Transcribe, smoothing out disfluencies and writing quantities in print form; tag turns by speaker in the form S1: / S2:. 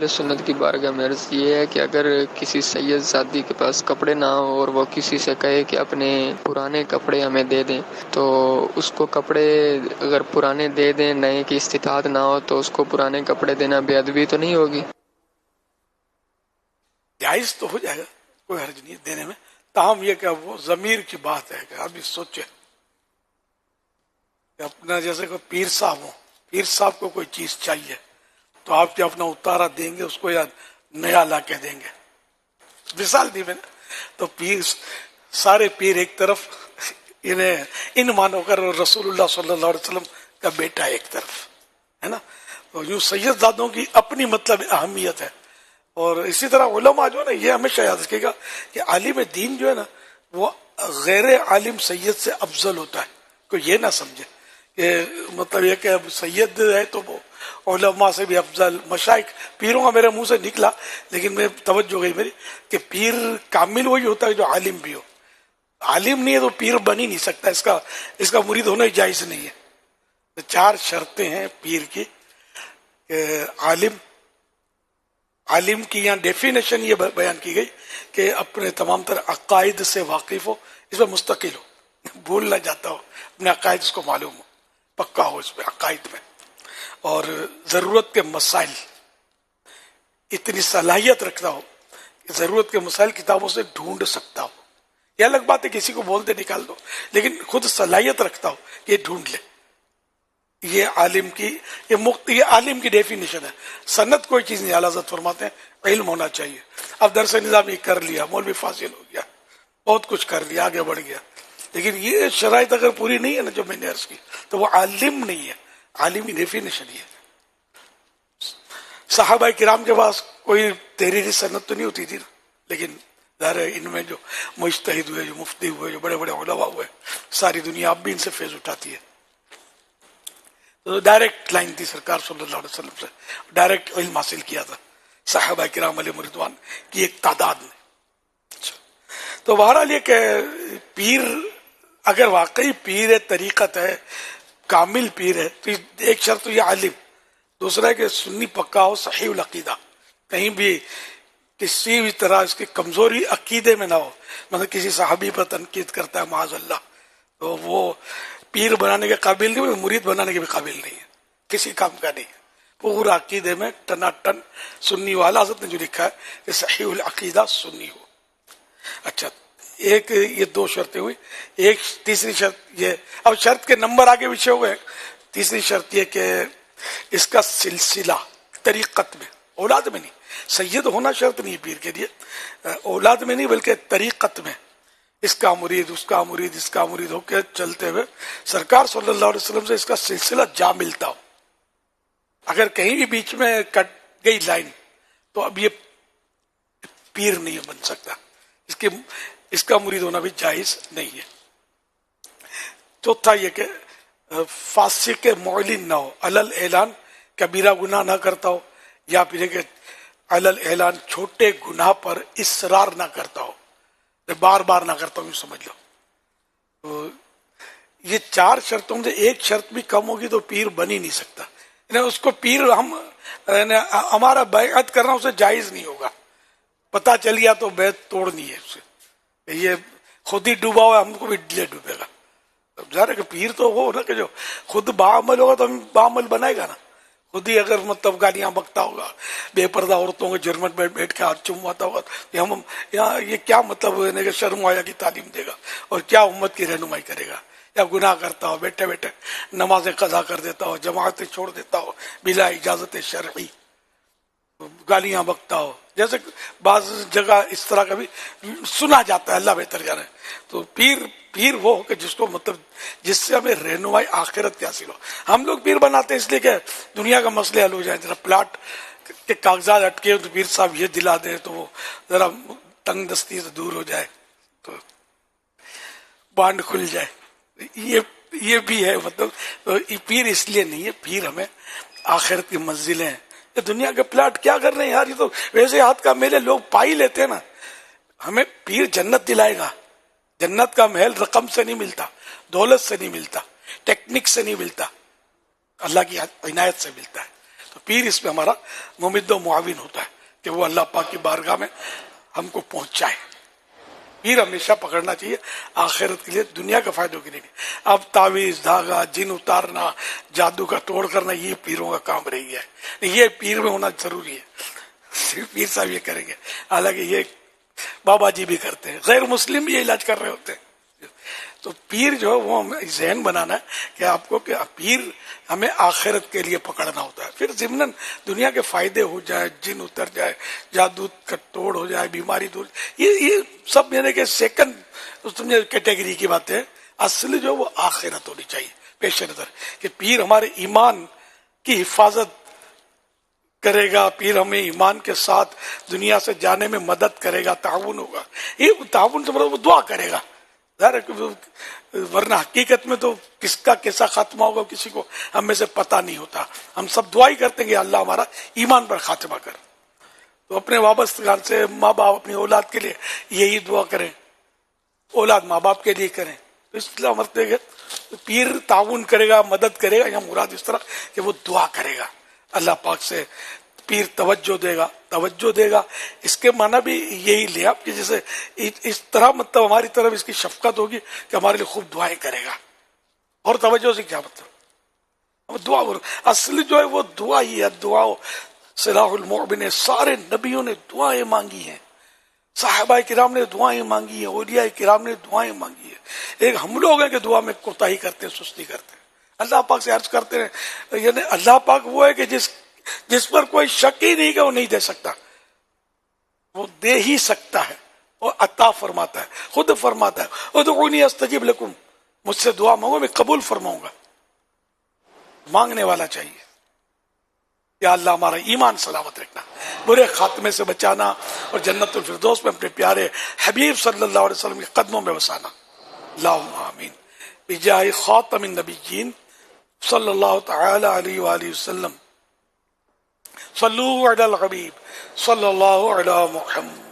S1: سنت کی بارگاہ میں عرض یہ ہے کہ اگر کسی سید زادی کے پاس کپڑے نہ ہو اور وہ کسی سے کہے کہ اپنے پرانے کپڑے ہمیں دے دیں، تو اس کو کپڑے اگر پرانے دے دیں، نئے کی استطاعت نہ ہو، تو اس کو پرانے کپڑے دینا بے ادبی تو نہیں ہوگی؟
S2: جائز تو ہو جائے گا، کوئی حرج نہیں دینے میں، تاہم یہ کہ وہ ضمیر کی بات ہے کہ آدمی سوچے کہ اپنا جیسے کوئی پیر صاحب ہوں، پیر صاحب کو کوئی چیز چاہیے تو آپ کیا اپنا اتارا دیں گے اس کو یا نیا لا کے دیں گے؟ مثال دی میں نے، تو پیر سارے پیر ایک طرف، انہیں ان مانو کر رسول اللہ صلی اللہ علیہ وسلم کا بیٹا ایک طرف ہے نا، تو یوں سید زادوں کی اپنی مطلب اہمیت ہے. اور اسی طرح علماء جو ہے نا، یہ ہمیشہ یاد رکھے گا کہ عالم دین جو ہے نا وہ غیر عالم سید سے افضل ہوتا ہے. کوئی یہ نہ سمجھے کہ مطلب یہ کہ اب سید ہے تو وہ علماء سے بھی افضل، مشائخ، پیروں کا میرے منہ سے نکلا لیکن میں توجہ گئی میری کہ پیر کامل وہی ہوتا ہے جو عالم بھی ہو. عالم نہیں ہے تو پیر بن ہی نہیں سکتا، اس کا مرید ہونا ہی جائز نہیں ہے. تو 4 شرطیں ہیں پیر کی کہ عالم کی یہاں ڈیفینیشن یہ بیان کی گئی کہ اپنے تمام تر عقائد سے واقف ہو، اس میں مستقل ہو، بھول نہ جاتا ہو، اپنے عقائد اس کو معلوم ہو، پکا ہو اس میں عقائد میں، اور ضرورت کے مسائل اتنی صلاحیت رکھتا ہو کہ ضرورت کے مسائل کتابوں سے ڈھونڈ سکتا ہو. یہ الگ بات ہے کسی کو بولتے نکال دو، لیکن خود صلاحیت رکھتا ہو کہ یہ ڈھونڈ لے. یہ عالم کی ڈیفینیشن ہے. سند کوئی چیز نہیں، اعلیٰ حضرت فرماتے ہیں علم ہونا چاہیے. اب درس نظامی کر لیا، مولوی فاضل ہو گیا، بہت کچھ کر لیا، آگے بڑھ گیا، لیکن یہ شرائط اگر پوری نہیں ہے نا جو میں نے عرض کی تو وہ عالم نہیں ہے. عالم کی ڈیفینیشن یہ ہے. صحابہ کرام کے پاس کوئی تحریری سند تو نہیں ہوتی تھی نا، لیکن ظاہر ہے ان میں جو مجتہد ہوئے، جو مفتی ہوئے، جو بڑے بڑے علماء ہوئے، ساری دنیا اب بھی ان سے فیض اٹھاتی ہے. تو ڈائریکٹ لائن تھی سرکار صلی اللہ علیہ وسلم سے، ڈائریکٹ علم حاصل کیا تھا صحابہ کرام علیہ رضوان کی ایک تعداد نے. تو بہرحال یہ کہ پیر اگر واقعی پیر طریقت ہے، کامل پیر ہے، تو ایک شرط تو یہ عالم، دوسرا ہے کہ سنی پکا ہو، صحیح العقیدہ، کہیں بھی کسی بھی طرح اس کی کمزوری عقیدے میں نہ ہو. مطلب کسی صحابی پر تنقید کرتا ہے معاذ اللہ تو وہ پیر بنانے کے قابل نہیں، مرید بنانے کے بھی قابل نہیں ہے، کسی کام کا نہیں ہے. پورا عقیدے میں ٹنا ٹن سنی والا. حضرت نے جو لکھا ہے کہ صحیح العقیدہ سنی ہو. اچھا، ایک یہ 2 شرطیں ہوئی. ایک تیسری شرط یہ، اب شرط کے نمبر آگے پیچھے ہوئے. تیسری شرط یہ کہ اس کا سلسلہ طریقت میں، اولاد میں نہیں. سید ہونا شرط نہیں پیر کے لیے، اولاد میں نہیں بلکہ طریقت میں، اس کا مرید، اس کا مرید، اس کا مرید ہو کے چلتے ہوئے سرکار صلی اللہ علیہ وسلم سے اس کا سلسلہ جا ملتا ہو. اگر کہیں بھی بیچ میں کٹ گئی لائن تو اب یہ پیر نہیں بن سکتا، اس کا مرید ہونا بھی جائز نہیں ہے. چوتھا یہ کہ فاسق معلن نہ ہو، علل اعلان کبیرہ گناہ نہ کرتا ہو، یا پھر کہ علل اعلان چھوٹے گناہ پر اصرار نہ کرتا ہو، بار بار نہ کرتا ہوں، یوں سمجھ لو. تو یہ 4 شرطوں میں ایک شرط بھی کم ہوگی تو پیر بن ہی نہیں سکتا. اس کو پیر ہمارا بیعت کرنا اسے جائز نہیں ہوگا. پتہ چل گیا تو بیعت توڑنی ہے اسے، یہ خود ہی ڈوبا ہوا ہم کو بھی لے ڈوبے گا. ظاہر ہے کہ پیر تو وہ نا کہ جو خود باعمل ہوگا تو ہم باعمل بنائے گا نا. خود ہی اگر مطلب گالیاں بکتا ہوگا، بے پردہ عورتوں کے جرمن میں بیٹھ کے ہاتھ چمواتا ہوگا، ہم یہاں یہ کیا مطلب ہے کہ شرم حیا کی تعلیم دے گا اور کیا امت کی رہنمائی کرے گا؟ یا گناہ کرتا ہو، بیٹھے بیٹھے نمازیں قضا کر دیتا ہو، جماعتیں چھوڑ دیتا ہو بلا اجازت شرعی، گالیاں بکتا ہو، جیسے بعض جگہ اس طرح کا بھی سنا جاتا ہے، اللہ بہتر جانے. تو پیر وہ ہو کہ جس کو مطلب جس سے ہمیں رہنمائی آخرت کی حاصل ہو. ہم لوگ پیر بناتے ہیں اس لیے کہ دنیا کا مسئلے حل ہو جائے، ذرا پلاٹ کے کاغذات اٹکے تو پیر صاحب یہ دلا دیں تو وہ ذرا تنگ دستی سے دور ہو جائے، تو بانڈ کھل جائے. یہ بھی ہے. مطلب پیر اس لیے نہیں ہے، پیر ہمیں آخرت کی منزلیں ہیں. دنیا کے پلاٹ کیا کر رہے ہیں یار، یہ تو ویسے ہاتھ کا میلے لوگ پا ہی لیتے ہیں نا. ہمیں پیر جنت دلائے گا. جنت کا محل رقم سے نہیں ملتا، دولت سے نہیں ملتا، ٹیکنک سے نہیں ملتا، اللہ کی عنایت سے ملتا ہے. تو پیر اس میں ہمارا ممد و معاون ہوتا ہے کہ وہ اللہ پاک کی بارگاہ میں ہم کو پہنچائے. پیر ہمیشہ پکڑنا چاہیے آخرت کے لیے، دنیا کے فائدوں کے لیے نہیں. اب تعویذ، دھاگا، جن اتارنا، جادو کا توڑ کرنا، یہ پیروں کا کام رہ گیا ہے. یہ پیر میں ہونا ضروری ہے، صرف پیر صاحب یہ کریں گے. حالانکہ یہ بابا جی بھی کرتے ہیں، غیر مسلم بھی یہ علاج کر رہے ہوتے ہیں. تو پیر جو ہے وہ ہمیں ذہن بنانا ہے کہ آپ کو کہ پیر ہمیں آخرت کے لیے پکڑنا ہوتا ہے. پھر ضمناً دنیا کے فائدے ہو جائے، جن اتر جائے، جادو کا توڑ ہو جائے، بیماری دور، یہ سب یعنی کہ سیکنڈ کیٹیگری کی بات ہے. اصل جو وہ آخرت ہونی چاہیے پیش نظر، کہ پیر ہمارے ایمان کی حفاظت کرے گا، پیر ہمیں ایمان کے ساتھ دنیا سے جانے میں مدد کرے گا، تعاون ہوگا. یہ تعاون سے وہ دعا کرے گا، ورنہ حقیقت میں تو کس کا کیسا خاتمہ ہوگا کسی کو ہم میں سے پتہ نہیں ہوتا. ہم سب دعا ہی کرتے ہیں کہ اللہ ہمارا ایمان پر خاتمہ کر. تو اپنے وابستگان سے ماں باپ اپنی اولاد کے لیے یہی دعا کریں، اولاد ماں باپ کے لیے کریں. تو اس لیے مرتے گئے پیر تعاون کرے گا، مدد کرے گا. یا مراد اس طرح کہ وہ دعا کرے گا اللہ پاک سے. پیر توجہ دے گا، توجہ دے گا اس کے معنی بھی یہی لے آپ کہ جیسے اس طرح مطلب ہماری طرف اس کی شفقت ہوگی کہ ہمارے لیے خوب دعائیں کرے گا. اور توجہ سے کیا مطلب دعا، اصل جو ہے وہ دعا ہی ہے. دعا سلاح المؤمن، سارے نبیوں نے دعائیں مانگی ہیں، صحابہ کرام نے دعائیں مانگی ہیں، اولیاء کرام نے دعائیں مانگی ہیں. ایک ہم لوگ ہیں کہ دعا میں کوتاہی کرتے ہیں، سستی کرتے ہیں. اللہ پاک سے عرض کرتے ہیں، یعنی اللہ پاک وہ ہے کہ جس پر کوئی شک ہی نہیں کہ وہ نہیں دے سکتا، وہ دے ہی سکتا ہے اور عطا فرماتا ہے. خود فرماتا ہے ادعونی استجب لکم، مجھ سے دعا مانگو میں قبول فرماؤں گا. مانگنے والا چاہیے. یا اللہ ہمارا ایمان سلامت رکھنا، برے خاتمے سے بچانا، اور جنت الفردوس میں اپنے پیارے حبیب صلی اللہ علیہ وسلم کے قدموں میں بسانا. اللہم آمین. بجاہ خاتم النبیین صلی اللہ تعالی علیہ وآلہ وسلم. صلو علی الحبیب صلی اللہ علی محمد.